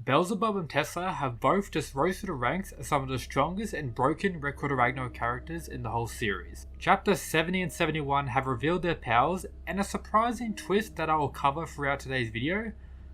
Beelzebub and Tesla have both just rose to the ranks as some of the strongest and broken Record of Ragnarok characters in the whole series. Chapters 70 and 71 have revealed their powers, and a surprising twist that I will cover throughout today's video.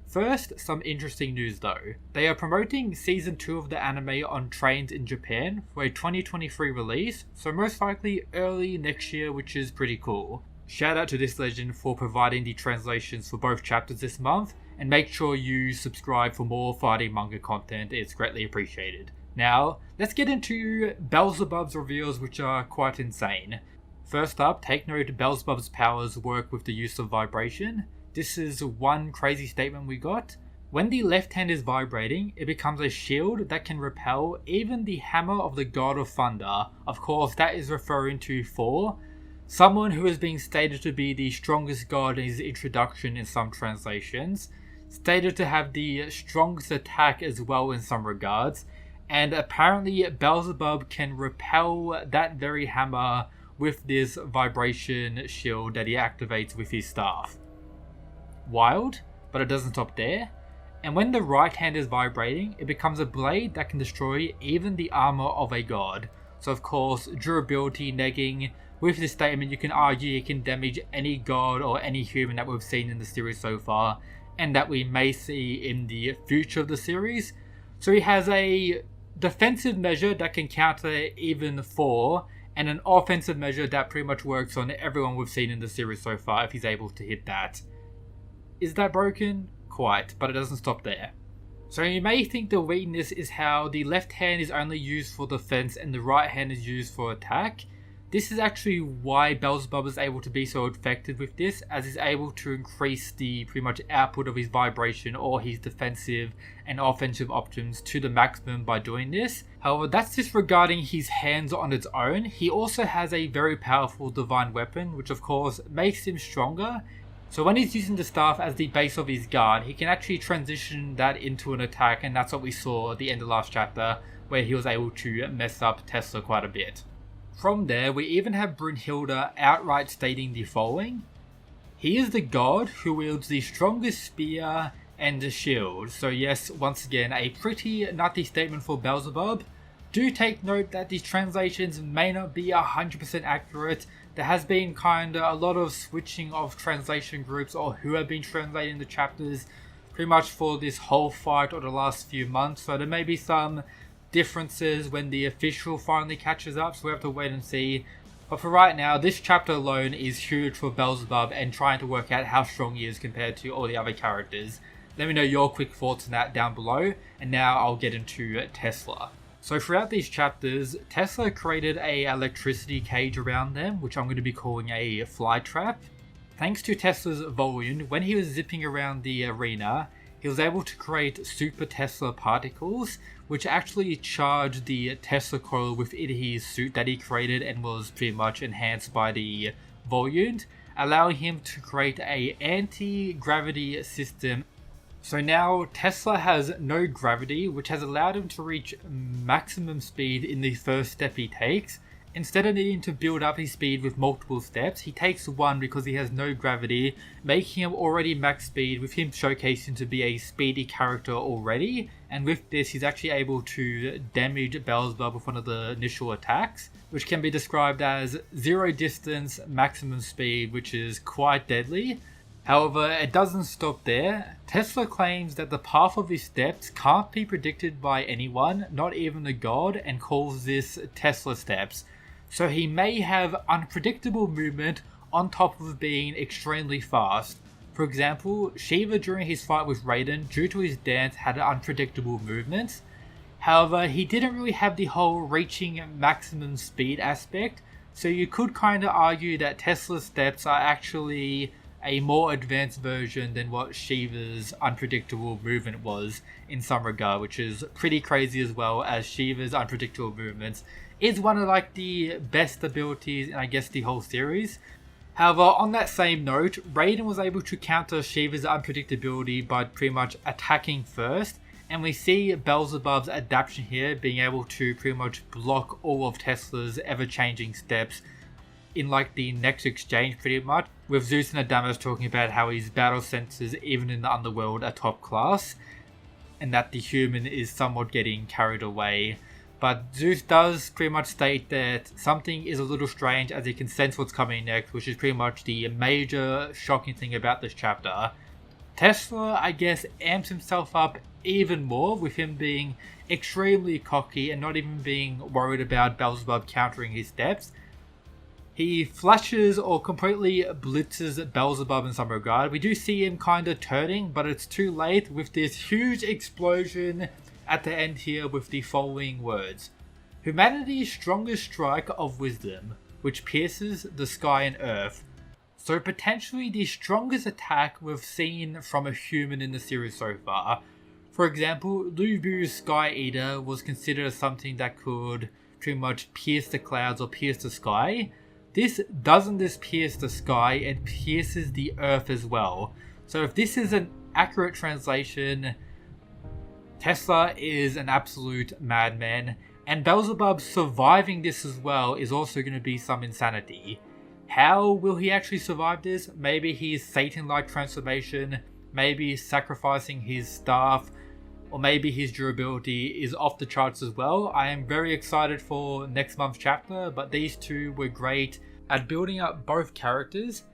First, some interesting news though. They are promoting Season 2 of the anime on trains in Japan for a 2023 release, so most likely early next year, which is pretty cool. Shout out to this legend for providing the translations for both chapters this month, and make sure you subscribe for more fighting manga content, it's greatly appreciated. Now, let's get into Beelzebub's reveals, which are quite insane. First up, take note Beelzebub's powers work with the use of vibration. This is one crazy statement we got. When the left hand is vibrating, it becomes a shield that can repel even the hammer of the God of Thunder. Of course, that is referring to Thor, someone who is being stated to be the strongest god in his introduction in some translations, stated to have the strongest attack as well in some regards, and apparently Beelzebub can repel that very hammer with this vibration shield that he activates with his staff. Wild, but it doesn't stop there. And when the right hand is vibrating, it becomes a blade that can destroy even the armor of a god. So of course, durability negging. With this statement, you can argue it can damage any god or any human that we've seen in the series so far, and that we may see in the future of the series. So he has a defensive measure that can counter even Thor, and an offensive measure that pretty much works on everyone we've seen in the series so far if he's able to hit that. Is that broken? Quite, but it doesn't stop there. So you may think the weakness is how the left hand is only used for defense and the right hand is used for attack. This is actually why Beelzebub is able to be so effective with this, as he's able to increase the pretty much output of his vibration or his defensive and offensive options to the maximum by doing this. However, that's disregarding his hands on its own. He also has a very powerful divine weapon, which of course makes him stronger. So when he's using the staff as the base of his guard, he can actually transition that into an attack, and that's what we saw at the end of last chapter, where he was able to mess up Tesla quite a bit. From there, we even have Brunhilde outright stating the following. He is the god who wields the strongest spear and the shield. So yes, once again, a pretty nutty statement for Beelzebub. Do take note that these translations may not be 100% accurate. There has been a lot of switching of translation groups or who have been translating the chapters pretty much for this whole fight or the last few months. So there may be some differences when the official finally catches up, so we have to wait and see. But for right now, this chapter alone is huge for Beelzebub and trying to work out how strong he is compared to all the other characters. Let me know your quick thoughts on that down below, and now I'll get into Tesla. So throughout these chapters, Tesla created a electricity cage around them, which I'm going to be calling a fly trap. Thanks to Tesla's volume, when he was zipping around the arena, he was able to create super Tesla particles, which actually charged the Tesla coil within his suit that he created and was pretty much enhanced by the volume, allowing him to create an anti-gravity system. So now Tesla has no gravity, which has allowed him to reach maximum speed in the first step he takes. Instead of needing to build up his speed with multiple steps, he takes one because he has no gravity, making him already max speed, with him showcasing to be a speedy character already. And with this, he's actually able to damage Beelzebub with one of the initial attacks, which can be described as 0 distance, maximum speed, which is quite deadly. However, it doesn't stop there. Tesla claims that the path of his steps can't be predicted by anyone, not even a god, and calls this Tesla steps. So he may have unpredictable movement on top of being extremely fast. For example, Shiva during his fight with Raiden, due to his dance, had unpredictable movements. However, he didn't really have the whole reaching maximum speed aspect, so you could argue that Tesla's steps are actually a more advanced version than what Shiva's unpredictable movement was in some regard, which is pretty crazy, as well as Shiva's unpredictable movements is one of the best abilities in, I guess, the whole series. However, on that same note, Raiden was able to counter Shiva's unpredictability by pretty much attacking first, and we see Beelzebub's adaptation here being able to pretty much block all of Tesla's ever-changing steps in the next exchange, pretty much, with Zeus and Adamas talking about how his battle senses even in the underworld are top class. and that the human is somewhat getting carried away. But Zeus does pretty much state that something is a little strange as he can sense what's coming next, which is pretty much the major shocking thing about this chapter. Tesla, I guess, amps himself up even more with him being extremely cocky and not even being worried about Beelzebub countering his steps. He flashes or completely blitzes Beelzebub in some regard. We do see him kind of turning, but it's too late with this huge explosion at the end here with the following words. Humanity's strongest strike of wisdom, which pierces the sky and earth. So potentially the strongest attack we've seen from a human in the series so far. For example, Lu Bu's Sky Eater was considered as something that could pretty much pierce the clouds or pierce the sky. This doesn't just pierce the sky, it pierces the earth as well. So if this is an accurate translation, Tesla is an absolute madman, and Beelzebub surviving this as well is also going to be some insanity. How will he actually survive this? Maybe his Satan-like transformation, maybe sacrificing his staff, or maybe his durability is off the charts as well. I am very excited for next month's chapter, but these two were great at building up both characters.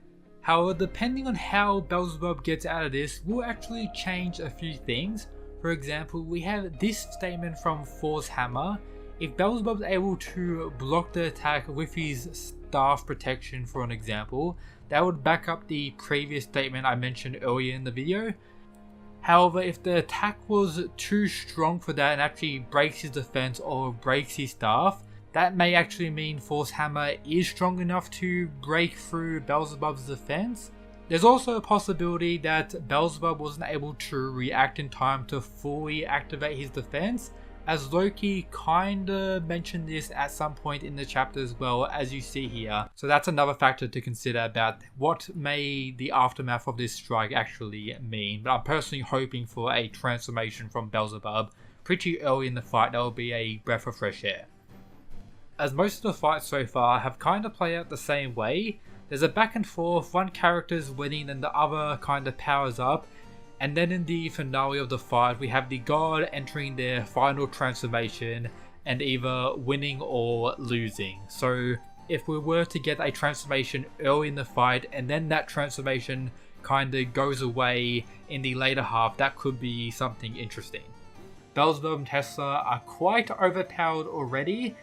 However, depending on how Beelzebub gets out of this, will actually change a few things. For example, we have this statement from Thor's hammer. If Beelzebub is able to block the attack with his staff protection, for an example, that would back up the previous statement I mentioned earlier in the video. However, if the attack was too strong for that and actually breaks his defense or breaks his staff, that may actually mean Thor's hammer is strong enough to break through Beelzebub's defense. There's also a possibility that Beelzebub wasn't able to react in time to fully activate his defense, as Loki kinda mentioned this at some point in the chapter as well, as you see here. So that's another factor to consider about what may the aftermath of this strike actually mean. But I'm personally hoping for a transformation from Beelzebub pretty early in the fight. That will be a breath of fresh air. As most of the fights so far have kind of played out the same way, there's a back and forth, one character's winning and the other kind of powers up, and then in the finale of the fight we have the god entering their final transformation and either winning or losing. So if we were to get a transformation early in the fight and then that transformation kind of goes away in the later half, that could be something interesting. Beelzebub and Tesla are quite overpowered already.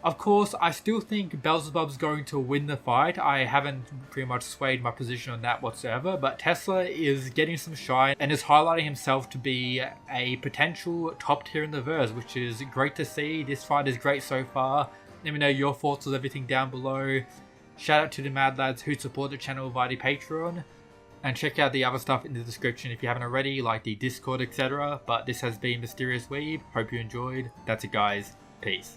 Of course, I still think Beelzebub's going to win the fight. I haven't pretty much swayed my position on that whatsoever, but Tesla is getting some shine and is highlighting himself to be a potential top tier in the verse, which is great to see. This fight is great so far. Let me know your thoughts on everything down below. Shout out to the mad lads who support the channel via the Patreon. And check out the other stuff in the description if you haven't already, like the Discord, etc. But this has been Mysterious Weeb. Hope you enjoyed. That's it, guys. Peace.